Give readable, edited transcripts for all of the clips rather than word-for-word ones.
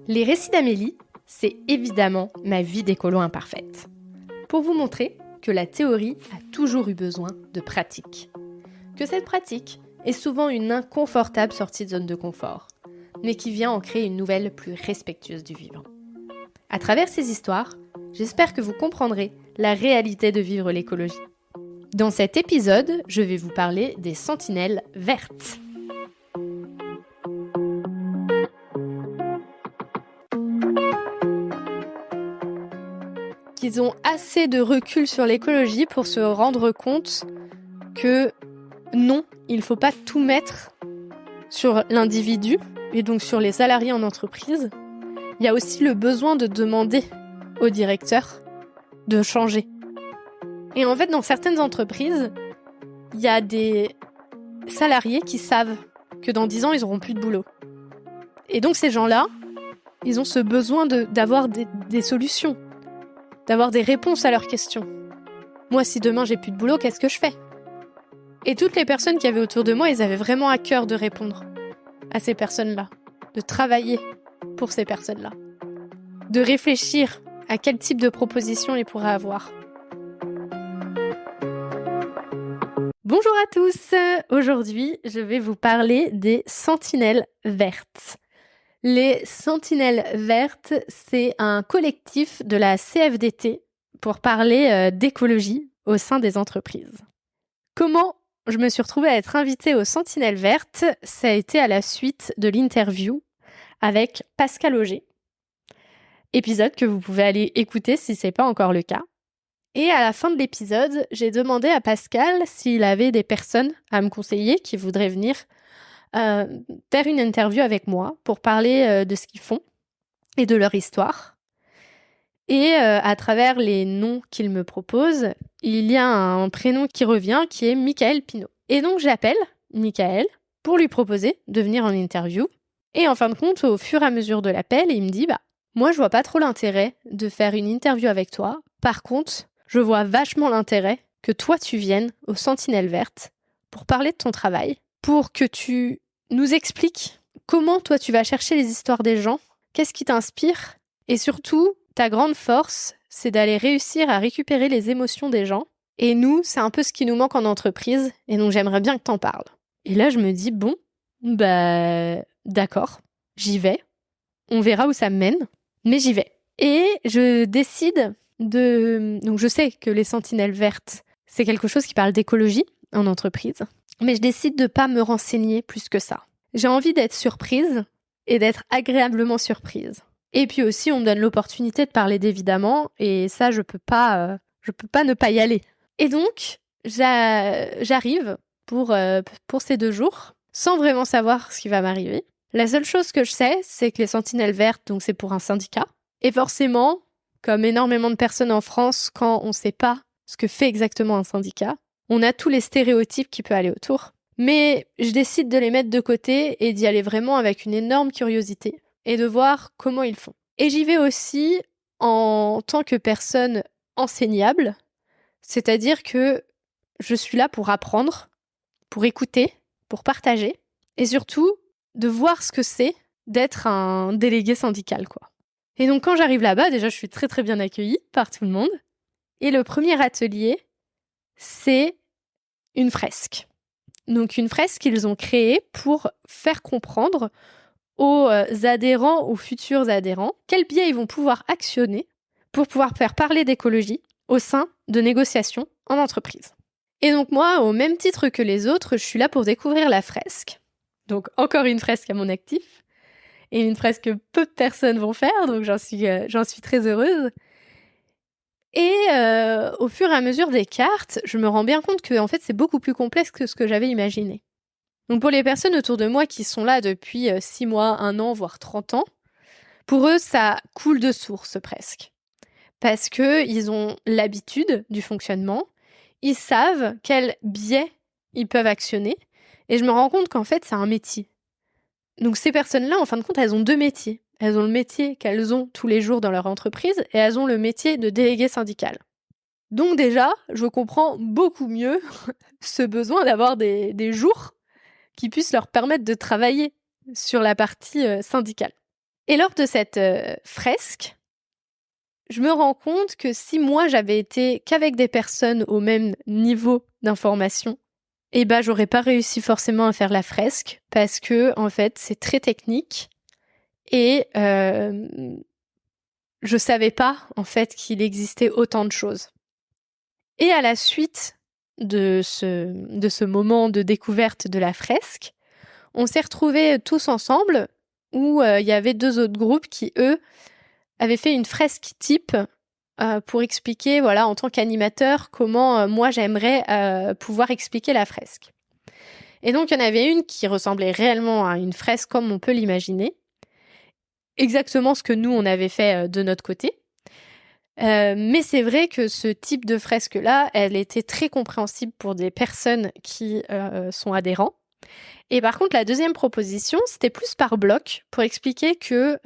Les récits d'Amélie, c'est évidemment ma vie d'écolo imparfaite. Pour vous montrer que la théorie a toujours eu besoin de pratique. Que cette pratique est souvent une inconfortable sortie de zone de confort, mais qui vient en créer une nouvelle plus respectueuse du vivant. À travers ces histoires, j'espère que vous comprendrez la réalité de vivre l'écologie. Dans cet épisode, je vais vous parler des sentinelles vertes. Ils ont assez de recul sur l'écologie pour se rendre compte que non, il ne faut pas tout mettre sur l'individu et donc sur les salariés en entreprise. Il y a aussi le besoin de demander au directeur de changer. Et en fait, dans certaines entreprises, il y a des salariés qui savent que dans 10 ans, ils n'auront plus de boulot. Et donc ces gens-là, ils ont ce besoin d'avoir des solutions, d'avoir des réponses à leurs questions. Moi, si demain j'ai plus de boulot, qu'est-ce que je fais ? Et toutes les personnes qui avaient autour de moi, ils avaient vraiment à cœur de répondre à ces personnes-là, de travailler pour ces personnes-là, de réfléchir à quel type de proposition ils pourraient avoir. Bonjour à tous, aujourd'hui je vais vous parler des sentinelles vertes. Les sentinelles vertes, c'est un collectif de la CFDT pour parler d'écologie au sein des entreprises. Comment je me suis retrouvée à être invitée aux sentinelles vertes ? Ça a été à la suite de l'interview avec Pascal Auger, épisode que vous pouvez aller écouter si ce n'est pas encore le cas. Et à la fin de l'épisode, j'ai demandé à Pascal s'il avait des personnes à me conseiller qui voudraient venir faire une interview avec moi pour parler de ce qu'ils font et de leur histoire. Et à travers les noms qu'il me propose, il y a un prénom qui revient qui est Michael Pinault. Et donc j'appelle Michael pour lui proposer de venir en interview. Et en fin de compte, au fur et à mesure de l'appel, il me dit moi je vois pas trop l'intérêt de faire une interview avec toi. Par contre, je vois vachement l'intérêt que toi tu viennes aux Sentinelles Vertes pour parler de ton travail, pour que tu nous expliques comment toi tu vas chercher les histoires des gens, qu'est-ce qui t'inspire, et surtout, ta grande force, c'est d'aller réussir à récupérer les émotions des gens. Et nous, c'est un peu ce qui nous manque en entreprise, et donc j'aimerais bien que t'en parles. Et là, je me dis, d'accord, j'y vais. On verra où ça me mène, mais j'y vais. Et je décide donc je sais que les sentinelles vertes, c'est quelque chose qui parle d'écologie en entreprise, mais je décide de pas me renseigner plus que ça. J'ai envie d'être surprise et d'être agréablement surprise. Et puis aussi, on me donne l'opportunité de parler d'évidemment, et ça, je peux pas ne pas y aller. Et donc, j'arrive pour ces 2 jours, sans vraiment savoir ce qui va m'arriver. La seule chose que je sais, c'est que les sentinelles vertes, donc c'est pour un syndicat. Et forcément, comme énormément de personnes en France, quand on ne sait pas ce que fait exactement un syndicat, on a tous les stéréotypes qui peuvent aller autour. Mais je décide de les mettre de côté et d'y aller vraiment avec une énorme curiosité et de voir comment ils font. Et j'y vais aussi en tant que personne enseignable, c'est-à-dire que je suis là pour apprendre, pour écouter, pour partager et surtout de voir ce que c'est d'être un délégué syndical, quoi. Et donc quand j'arrive là-bas, déjà je suis très très bien accueillie par tout le monde. Et le premier atelier, c'est une fresque. Donc une fresque qu'ils ont créée pour faire comprendre aux adhérents, aux futurs adhérents, quels biais ils vont pouvoir actionner pour pouvoir faire parler d'écologie au sein de négociations en entreprise. Et donc moi, au même titre que les autres, je suis là pour découvrir la fresque. Donc encore une fresque à mon actif, et une fresque que peu de personnes vont faire, donc j'en suis très heureuse. Et au fur et à mesure des cartes, je me rends bien compte que en fait, c'est beaucoup plus complexe que ce que j'avais imaginé. Donc pour les personnes autour de moi qui sont là depuis 6 mois, 1 an, voire 30 ans, pour eux, ça coule de source presque. Parce qu'ils ont l'habitude du fonctionnement, ils savent quels biais ils peuvent actionner, et je me rends compte qu'en fait, c'est un métier. Donc ces personnes-là, en fin de compte, elles ont 2 métiers. Elles ont le métier qu'elles ont tous les jours dans leur entreprise et elles ont le métier de délégué syndical. Donc déjà, je comprends beaucoup mieux ce besoin d'avoir des jours qui puissent leur permettre de travailler sur la partie syndicale. Et lors de cette fresque, je me rends compte que si moi j'avais été qu'avec des personnes au même niveau d'information, eh ben j'aurais pas réussi forcément à faire la fresque parce que en fait c'est très technique et je savais pas en fait qu'il existait autant de choses. Et à la suite de ce moment de découverte de la fresque, on s'est retrouvés tous ensemble où il y avait 2 autres groupes qui, eux, avaient fait une fresque type pour expliquer, voilà, en tant qu'animateur, comment moi j'aimerais pouvoir expliquer la fresque. Et donc il y en avait une qui ressemblait réellement à une fresque comme on peut l'imaginer, exactement ce que nous on avait fait de notre côté. Mais c'est vrai que ce type de fresque-là, elle était très compréhensible pour des personnes qui sont adhérents. Et par contre, la deuxième proposition, c'était plus par bloc pour expliquer que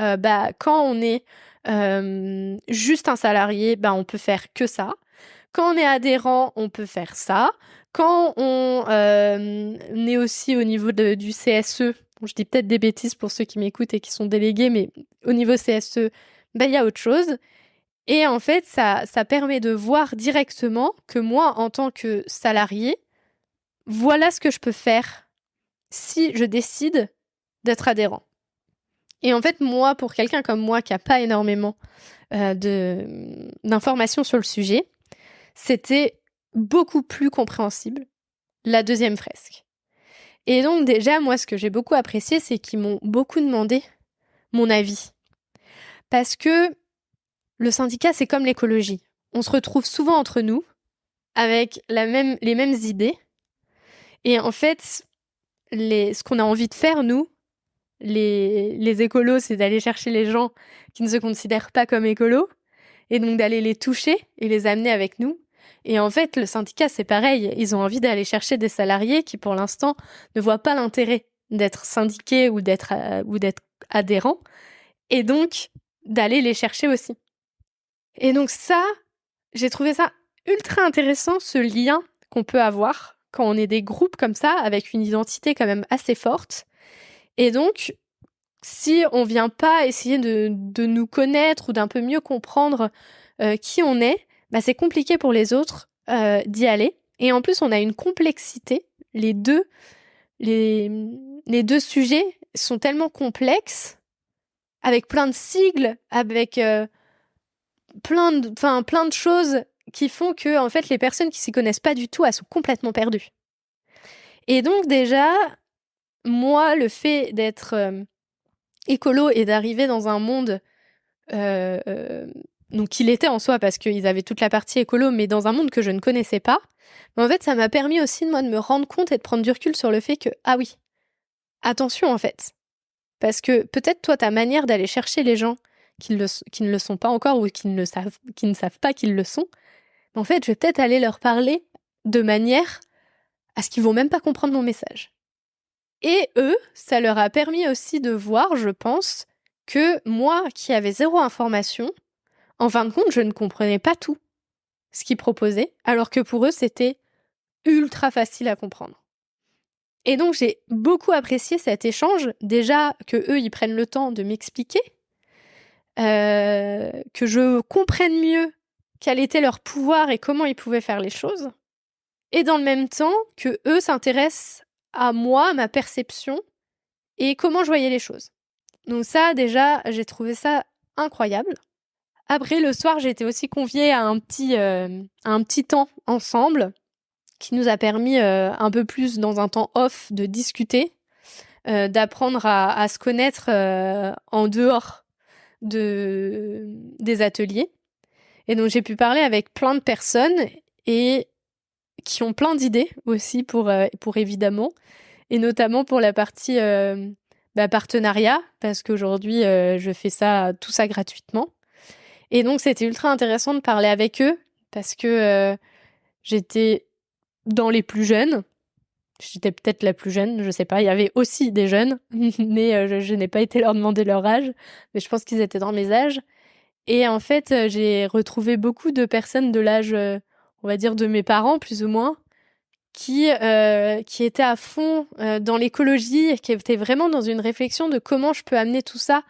quand on est juste un salarié, on peut faire que ça. Quand on est adhérent, on peut faire ça. Quand on est aussi au niveau du CSE, je dis peut-être des bêtises pour ceux qui m'écoutent et qui sont délégués, mais au niveau CSE, il y a autre chose. Et en fait, ça permet de voir directement que moi, en tant que salarié, voilà ce que je peux faire si je décide d'être adhérent. Et en fait, moi, pour quelqu'un comme moi qui n'a pas énormément d'informations sur le sujet, c'était beaucoup plus compréhensible, la deuxième fresque. Et donc déjà, moi, ce que j'ai beaucoup apprécié, c'est qu'ils m'ont beaucoup demandé mon avis. Parce que le syndicat, c'est comme l'écologie. On se retrouve souvent entre nous avec les mêmes idées. Et en fait, ce qu'on a envie de faire, nous, les écolos, c'est d'aller chercher les gens qui ne se considèrent pas comme écolos et donc d'aller les toucher et les amener avec nous. Et en fait, le syndicat, c'est pareil. Ils ont envie d'aller chercher des salariés qui, pour l'instant, ne voient pas l'intérêt d'être syndiqués ou d'être adhérents et donc d'aller les chercher aussi. Et donc ça, j'ai trouvé ça ultra intéressant, ce lien qu'on peut avoir quand on est des groupes comme ça, avec une identité quand même assez forte. Et donc, si on vient pas essayer de nous connaître ou d'un peu mieux comprendre qui on est, c'est compliqué pour les autres d'y aller. Et en plus, on a une complexité. Les deux sujets sont tellement complexes, avec plein de sigles, avec plein de choses qui font que en fait, les personnes qui s'y connaissent pas du tout, elles sont complètement perdues. Et donc déjà, moi, le fait d'être écolo et d'arriver dans un monde donc qu'il était en soi parce qu'ils avaient toute la partie écolo, mais dans un monde que je ne connaissais pas, en fait, ça m'a permis aussi moi de me rendre compte et de prendre du recul sur le fait que, ah oui, attention en fait, parce que peut-être toi, ta manière d'aller chercher les gens qui ne le sont pas encore ou qui ne savent pas qu'ils le sont, en fait, je vais peut-être aller leur parler de manière à ce qu'ils vont même pas comprendre mon message. Et eux, ça leur a permis aussi de voir, je pense, que moi, qui avais 0 information, en fin de compte, je ne comprenais pas tout ce qu'ils proposaient, alors que pour eux, c'était ultra facile à comprendre. Et donc, j'ai beaucoup apprécié cet échange. Déjà, que eux, ils prennent le temps de m'expliquer, que je comprenne mieux quel était leur pouvoir et comment ils pouvaient faire les choses. Et dans le même temps, que eux s'intéressent à moi, à ma perception et comment je voyais les choses. Donc ça, déjà, j'ai trouvé ça incroyable. Après, le soir, j'ai été aussi conviée à un petit temps ensemble qui nous a permis un peu plus, dans un temps off, de discuter, d'apprendre à se connaître en dehors des ateliers. Et donc, j'ai pu parler avec plein de personnes et qui ont plein d'idées aussi pour évidemment, et notamment pour la partie partenariat, parce qu'aujourd'hui, je fais tout ça gratuitement. Et donc, c'était ultra intéressant de parler avec eux parce que j'étais dans les plus jeunes. J'étais peut-être la plus jeune, je sais pas. Il y avait aussi des jeunes, mais je n'ai pas été leur demander leur âge. Mais je pense qu'ils étaient dans mes âges. Et en fait, j'ai retrouvé beaucoup de personnes de l'âge, on va dire, de mes parents, plus ou moins, qui étaient à fond dans l'écologie et qui étaient vraiment dans une réflexion de comment je peux amener tout ça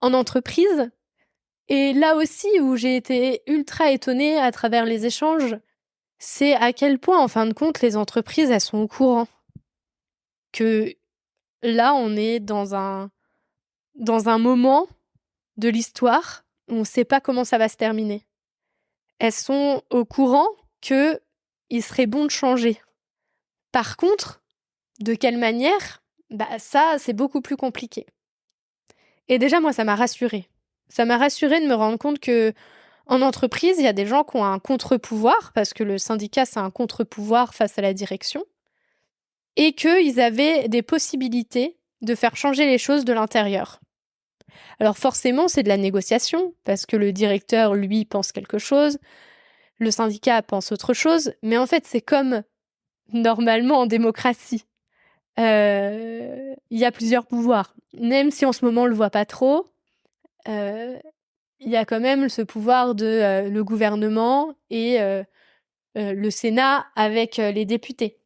en entreprise. Et là aussi où j'ai été ultra étonnée à travers les échanges, c'est à quel point, en fin de compte, les entreprises, elles sont au courant que là, on est dans un moment de l'histoire où on ne sait pas comment ça va se terminer. Elles sont au courant qu'il serait bon de changer. Par contre, de quelle manière ? Ça, c'est beaucoup plus compliqué. Et déjà, moi, ça m'a rassurée. Ça m'a rassurée de me rendre compte que en entreprise, il y a des gens qui ont un contre-pouvoir, parce que le syndicat, c'est un contre-pouvoir face à la direction, et qu'ils avaient des possibilités de faire changer les choses de l'intérieur. Alors forcément, c'est de la négociation, parce que le directeur, lui, pense quelque chose, le syndicat pense autre chose, mais en fait, c'est comme normalement en démocratie. Il y a plusieurs pouvoirs. Même si en ce moment on le voit pas trop, il y a quand même ce pouvoir de le gouvernement et le Sénat avec les députés.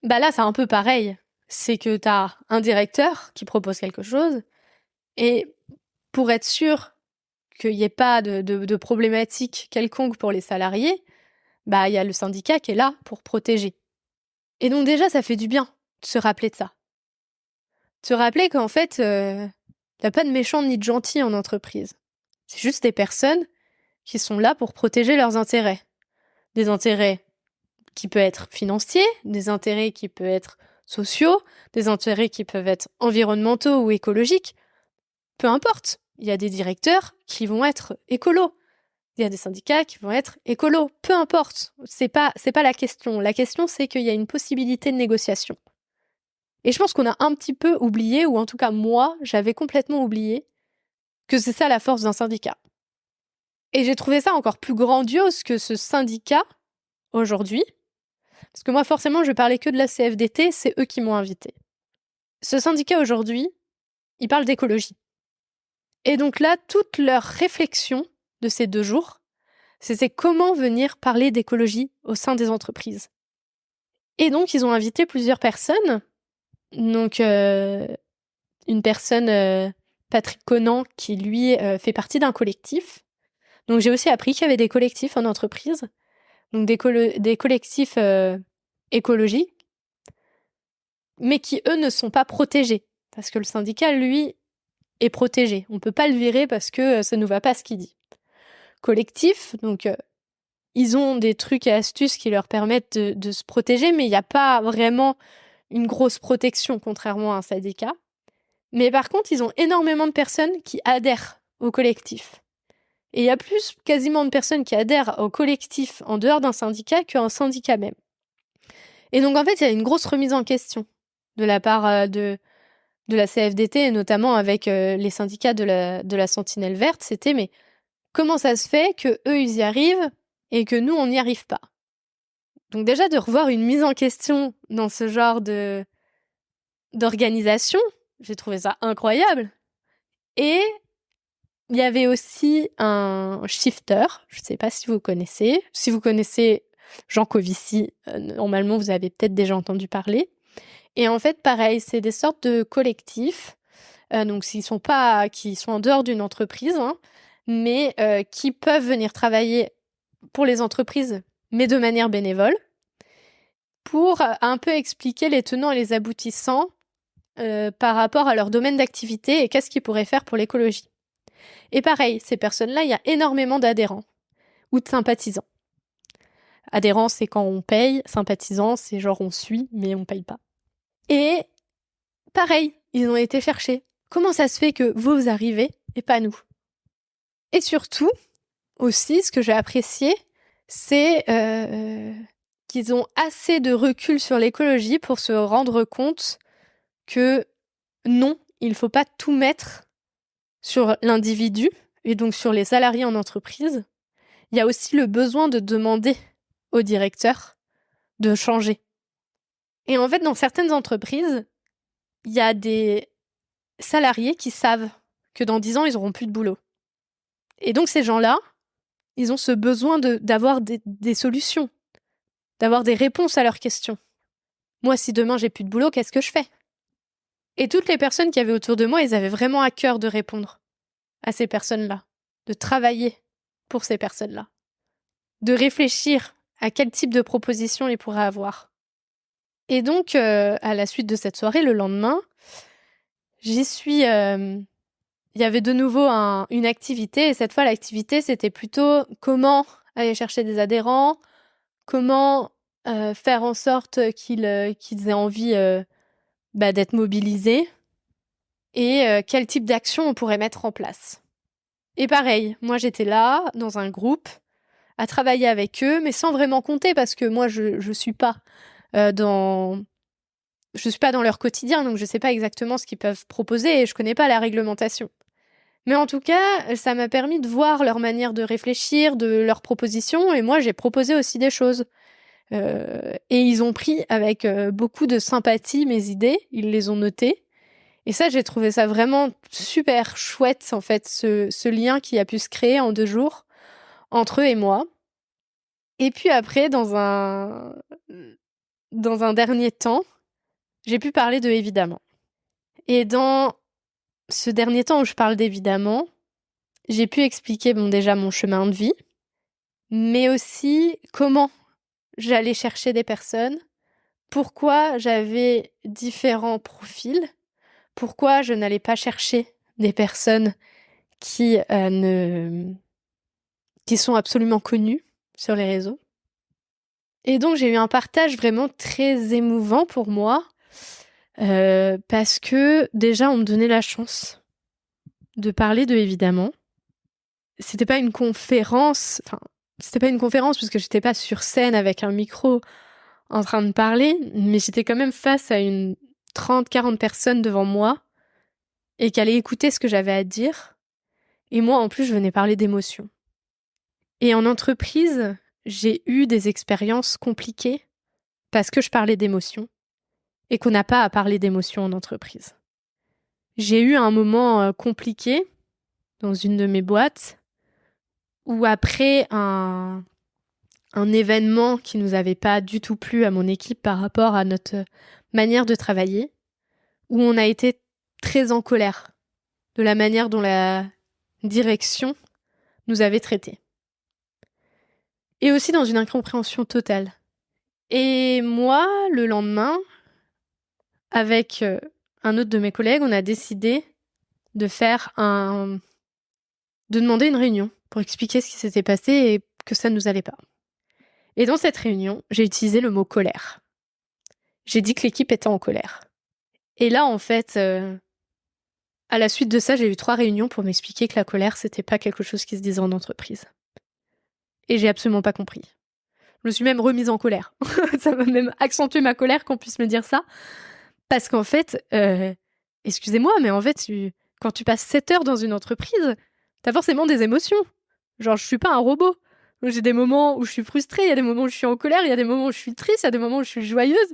Là, c'est un peu pareil. C'est que tu as un directeur qui propose quelque chose et pour être sûr qu'il n'y ait pas de problématique quelconque pour les salariés, il y a le syndicat qui est là pour protéger. Et donc déjà, ça fait du bien de se rappeler de ça. De se rappeler qu'en fait, t'as pas de méchants ni de gentils en entreprise. C'est juste des personnes qui sont là pour protéger leurs intérêts. Des intérêts qui peuvent être financiers, des intérêts qui peuvent être sociaux, des intérêts qui peuvent être environnementaux ou écologiques. Peu importe. Il y a des directeurs qui vont être écolos. Il y a des syndicats qui vont être écolos. Peu importe. C'est pas la question. La question, c'est qu'il y a une possibilité de négociation. Et je pense qu'on a un petit peu oublié, ou en tout cas moi, j'avais complètement oublié, que c'est ça la force d'un syndicat. Et j'ai trouvé ça encore plus grandiose que ce syndicat, aujourd'hui, parce que moi forcément je parlais que de la CFDT, c'est eux qui m'ont invité. Ce syndicat aujourd'hui, il parle d'écologie. Et donc là, toute leur réflexion de ces 2 jours, c'est comment venir parler d'écologie au sein des entreprises. Et donc ils ont invité plusieurs personnes, donc une personne, Patrick Conan, qui lui fait partie d'un collectif. Donc j'ai aussi appris qu'il y avait des collectifs en entreprise, donc des collectifs écologiques, mais qui eux ne sont pas protégés, parce que le syndicat, lui, est protégé. On ne peut pas le virer parce que ça ne nous va pas ce qu'il dit. Collectif, donc ils ont des trucs et astuces qui leur permettent de se protéger, mais il n'y a pas vraiment une grosse protection, contrairement à un syndicat. Mais par contre, ils ont énormément de personnes qui adhèrent au collectif. Et il y a plus quasiment de personnes qui adhèrent au collectif en dehors d'un syndicat qu'un syndicat même. Et donc en fait, il y a une grosse remise en question de la part de la CFDT, et notamment avec les syndicats de la Sentinelle Verte. C'était mais comment ça se fait que eux ils y arrivent et que nous on n'y arrive pas? Donc déjà de revoir une mise en question dans ce genre d'organisation, j'ai trouvé ça incroyable. Et il y avait aussi un shifter, je ne sais pas si vous connaissez. Si vous connaissez Jean Covici, normalement vous avez peut-être déjà entendu parler. Et en fait, pareil, c'est des sortes de collectifs, donc qui sont en dehors d'une entreprise, hein, mais qui peuvent venir travailler pour les entreprises, mais de manière bénévole, pour un peu expliquer les tenants et les aboutissants par rapport à leur domaine d'activité et qu'est-ce qu'ils pourraient faire pour l'écologie. Et pareil, ces personnes-là, il y a énormément d'adhérents ou de sympathisants. Adhérents, c'est quand on paye. Sympathisants, c'est genre on suit, mais on paye pas. Et pareil, ils ont été cherchés. Comment ça se fait que vous arrivez et pas nous? Et surtout, aussi, ce que j'ai apprécié, c'est qu'ils ont assez de recul sur l'écologie pour se rendre compte que non, il ne faut pas tout mettre sur l'individu et donc sur les salariés en entreprise. Il y a aussi le besoin de demander au directeur de changer. Et en fait, dans certaines entreprises, il y a des salariés qui savent que dans 10 ans, ils n'auront plus de boulot. Et donc ces gens-là, ils ont ce besoin d'avoir des solutions, d'avoir des réponses à leurs questions. Moi, si demain j'ai plus de boulot, qu'est-ce que je fais? Et toutes les personnes qui avaient autour de moi, ils avaient vraiment à cœur de répondre. à ces personnes-là, de travailler pour ces personnes-là, de réfléchir à quel type de proposition ils pourraient avoir. Et donc, à la suite de cette soirée, le lendemain, j'y suis... il y avait de nouveau une activité, et cette fois, l'activité, c'était plutôt comment aller chercher des adhérents, comment faire en sorte qu'ils aient envie d'être mobilisés, et quel type d'action on pourrait mettre en place. Et pareil, moi j'étais là, dans un groupe, à travailler avec eux, mais sans vraiment compter, parce que moi je suis pas dans leur quotidien, donc je sais pas exactement ce qu'ils peuvent proposer, et je connais pas la réglementation. Mais en tout cas, ça m'a permis de voir leur manière de réfléchir, de leurs propositions, et moi j'ai proposé aussi des choses. Et ils ont pris avec beaucoup de sympathie mes idées, ils les ont notées. Et ça, j'ai trouvé ça vraiment super chouette, en fait, ce lien qui a pu se créer en 2 jours entre eux et moi. Et puis après, dans un dernier temps, j'ai pu parler de évidemment. Et dans ce dernier temps où je parle d'évidemment, j'ai pu expliquer déjà mon chemin de vie, mais aussi comment j'allais chercher des personnes, pourquoi j'avais différents profils, pourquoi je n'allais pas chercher des personnes qui sont absolument connues sur les réseaux. Et donc j'ai eu un partage vraiment très émouvant pour moi, parce que déjà on me donnait la chance de parler de évidemment. C'était pas une conférence puisque j'étais pas sur scène avec un micro en train de parler, mais j'étais quand même face à une 30-40 personnes devant moi et qui allaient écouter ce que j'avais à dire. Et moi, en plus, je venais parler d'émotions. Et en entreprise, j'ai eu des expériences compliquées parce que je parlais d'émotions et qu'on n'a pas à parler d'émotions en entreprise. J'ai eu un moment compliqué dans une de mes boîtes où après un événement qui nous avait pas du tout plu à mon équipe par rapport à notre manière de travailler, où on a été très en colère de la manière dont la direction nous avait traités. Et aussi dans une incompréhension totale. Et moi, le lendemain, avec un autre de mes collègues, on a décidé de demander une réunion pour expliquer ce qui s'était passé et que ça ne nous allait pas. Et dans cette réunion, j'ai utilisé le mot colère. J'ai dit que l'équipe était en colère. Et là, en fait, à la suite de ça, j'ai eu 3 réunions pour m'expliquer que la colère, c'était pas quelque chose qui se disait en entreprise. Et j'ai absolument pas compris. Je me suis même remise en colère. Ça m'a même accentué ma colère qu'on puisse me dire ça. Parce qu'en fait, excusez-moi, mais en fait, quand tu passes 7 heures dans une entreprise, t'as forcément des émotions. Genre, je suis pas un robot. J'ai des moments où je suis frustrée, il y a des moments où je suis en colère, il y a des moments où je suis triste, il y a des moments où je suis joyeuse.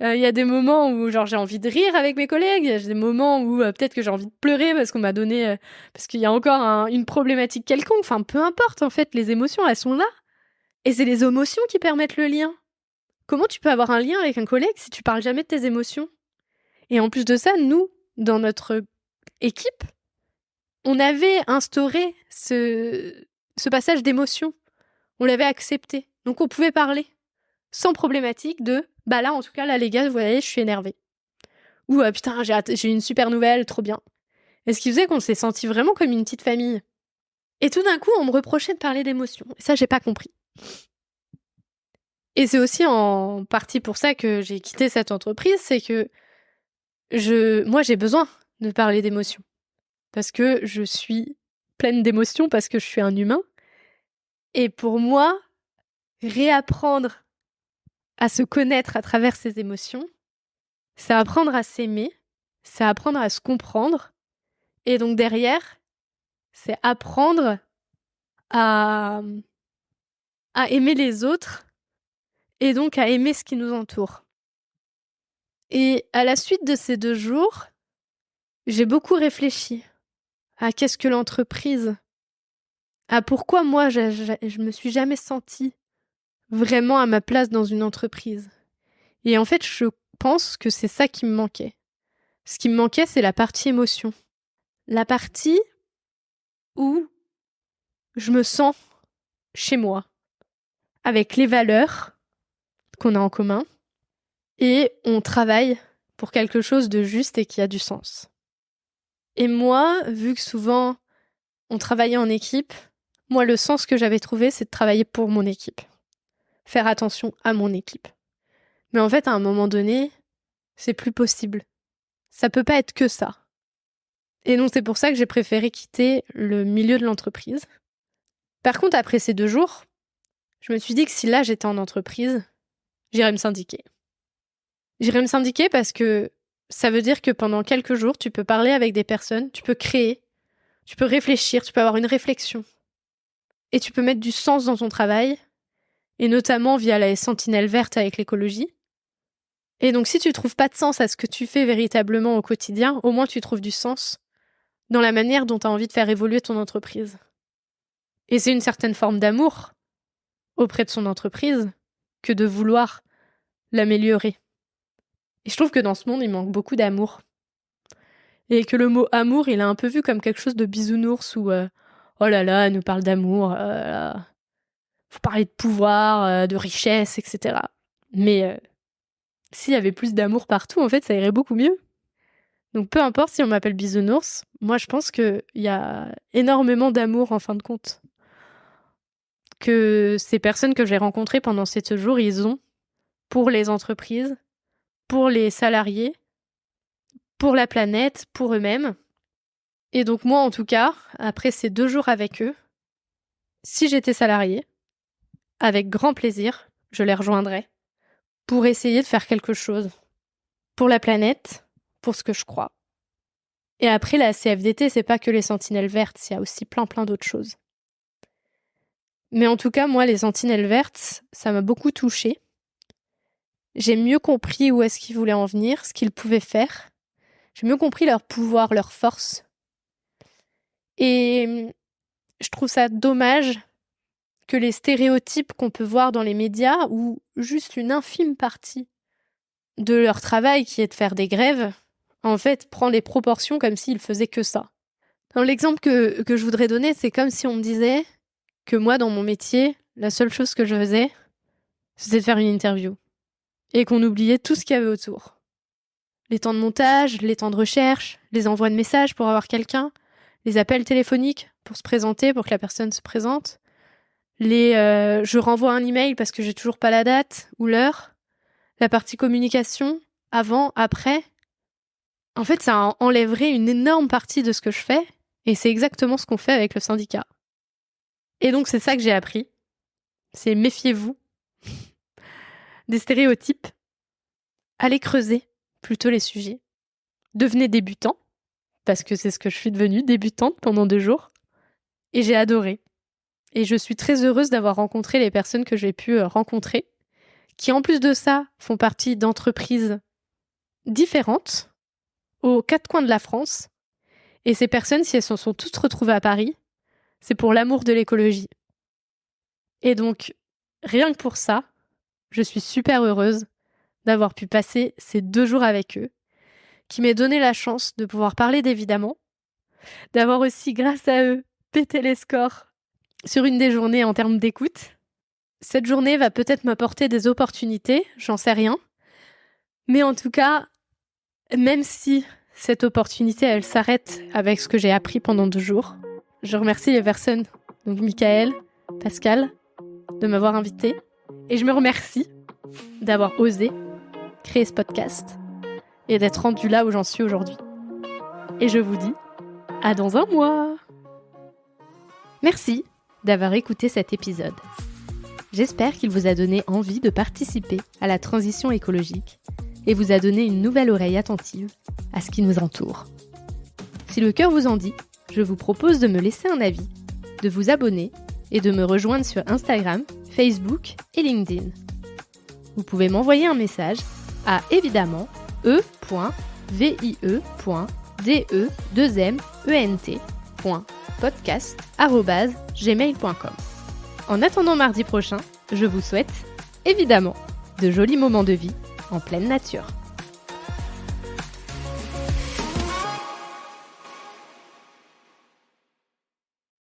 Il y a des moments où genre j'ai envie de rire avec mes collègues, il y a des moments où peut-être que j'ai envie de pleurer parce qu'on m'a donné parce qu'il y a encore une problématique quelconque. Enfin, peu importe, en fait, les émotions, elles sont là. Et c'est les émotions qui permettent le lien. Comment tu peux avoir un lien avec un collègue si tu parles jamais de tes émotions? Et en plus de ça, nous, dans notre équipe, on avait instauré ce passage d'émotions. On l'avait accepté. Donc on pouvait parler sans problématique de « bah là, en tout cas, là, les gars, vous voyez, je suis énervée ». Ou « putain, j'ai une super nouvelle, trop bien ». Et ce qui faisait qu'on s'est senti vraiment comme une petite famille. Et tout d'un coup, on me reprochait de parler d'émotions. Et ça, j'ai pas compris. Et c'est aussi en partie pour ça que j'ai quitté cette entreprise, c'est que moi, j'ai besoin de parler d'émotions. Parce que je suis pleine d'émotions, parce que je suis un humain. Et pour moi, réapprendre à se connaître à travers ces émotions, c'est apprendre à s'aimer, c'est apprendre à se comprendre. Et donc derrière, c'est apprendre à aimer les autres et donc à aimer ce qui nous entoure. Et à la suite de ces 2 jours, j'ai beaucoup réfléchi à qu'est-ce que l'entreprise, à pourquoi moi je me suis jamais sentie vraiment à ma place dans une entreprise. Et en fait, je pense que c'est ça qui me manquait. Ce qui me manquait, c'est la partie émotion. La partie où je me sens chez moi, avec les valeurs qu'on a en commun, et on travaille pour quelque chose de juste et qui a du sens. Et moi, vu que souvent on travaillait en équipe, moi le sens que j'avais trouvé, c'est de travailler pour mon équipe. Faire attention à mon équipe. Mais en fait, à un moment donné, c'est plus possible. Ça peut pas être que ça. Et donc c'est pour ça que j'ai préféré quitter le milieu de l'entreprise. Par contre, après ces 2 jours, je me suis dit que si là j'étais en entreprise, j'irais me syndiquer. J'irais me syndiquer parce que ça veut dire que pendant quelques jours, tu peux parler avec des personnes, tu peux créer, tu peux réfléchir, tu peux avoir une réflexion. Et tu peux mettre du sens dans ton travail, et notamment via la sentinelle verte avec l'écologie. Et donc si tu trouves pas de sens à ce que tu fais véritablement au quotidien, au moins tu trouves du sens dans la manière dont tu as envie de faire évoluer ton entreprise. Et c'est une certaine forme d'amour auprès de son entreprise que de vouloir l'améliorer. Et je trouve que dans ce monde, il manque beaucoup d'amour. Et que le mot amour, il est un peu vu comme quelque chose de bisounours où oh là là, elle nous parle d'amour, faut parler de pouvoir, de richesse, etc. Mais s'il y avait plus d'amour partout, en fait, ça irait beaucoup mieux. Donc peu importe si on m'appelle bisounours, moi je pense qu'il y a énormément d'amour en fin de compte. Que ces personnes que j'ai rencontrées pendant ces 7 jours, ils ont pour les entreprises, pour les salariés, pour la planète, pour eux-mêmes. Et donc moi en tout cas, après ces 2 jours avec eux, si j'étais salariée, avec grand plaisir, je les rejoindrais pour essayer de faire quelque chose pour la planète, pour ce que je crois. Et après, la CFDT, c'est pas que les sentinelles vertes, il y a aussi plein d'autres choses. Mais en tout cas, moi, les sentinelles vertes, ça m'a beaucoup touchée. J'ai mieux compris où est-ce qu'ils voulaient en venir, ce qu'ils pouvaient faire. J'ai mieux compris leur pouvoir, leur force. Et je trouve ça dommage que les stéréotypes qu'on peut voir dans les médias, ou juste une infime partie de leur travail, qui est de faire des grèves, en fait, prend les proportions comme s'ils faisaient que ça. Alors, l'exemple que je voudrais donner, c'est comme si on me disait que moi, dans mon métier, la seule chose que je faisais, c'était de faire une interview. Et qu'on oubliait tout ce qu'il y avait autour. Les temps de montage, les temps de recherche, les envois de messages pour avoir quelqu'un, les appels téléphoniques pour se présenter, pour que la personne se présente, je renvoie un email parce que j'ai toujours pas la date ou l'heure, la partie communication, avant, après. En fait, ça enlèverait une énorme partie de ce que je fais, et c'est exactement ce qu'on fait avec le syndicat. Et donc, c'est ça que j'ai appris. C'est méfiez-vous des stéréotypes. Allez creuser plutôt les sujets. Devenez débutant, parce que c'est ce que je suis devenue, débutante pendant 2 jours. Et j'ai adoré. Et je suis très heureuse d'avoir rencontré les personnes que j'ai pu rencontrer, qui en plus de ça font partie d'entreprises différentes, aux 4 coins de la France. Et ces personnes, si elles se sont toutes retrouvées à Paris, c'est pour l'amour de l'écologie. Et donc, rien que pour ça, je suis super heureuse d'avoir pu passer ces 2 jours avec eux, qui m'aient donné la chance de pouvoir parler d'évidemment, d'avoir aussi, grâce à eux, pété les scores sur une des journées en termes d'écoute. Cette journée va peut-être m'apporter des opportunités, j'en sais rien. Mais en tout cas, même si cette opportunité, elle s'arrête avec ce que j'ai appris pendant 2 jours, je remercie les personnes, donc Michael, Pascal, de m'avoir invité. Et je me remercie d'avoir osé créer ce podcast et d'être rendue là où j'en suis aujourd'hui. Et je vous dis à dans 1 mois. Merci d'avoir écouté cet épisode. J'espère qu'il vous a donné envie de participer à la transition écologique et vous a donné une nouvelle oreille attentive à ce qui nous entoure. Si le cœur vous en dit, je vous propose de me laisser un avis, de vous abonner et de me rejoindre sur Instagram, Facebook et LinkedIn. Vous pouvez m'envoyer un message à évidemment e.vie.de2ment.podcast@gmail.com. En attendant mardi prochain, je vous souhaite, évidemment, de jolis moments de vie en pleine nature.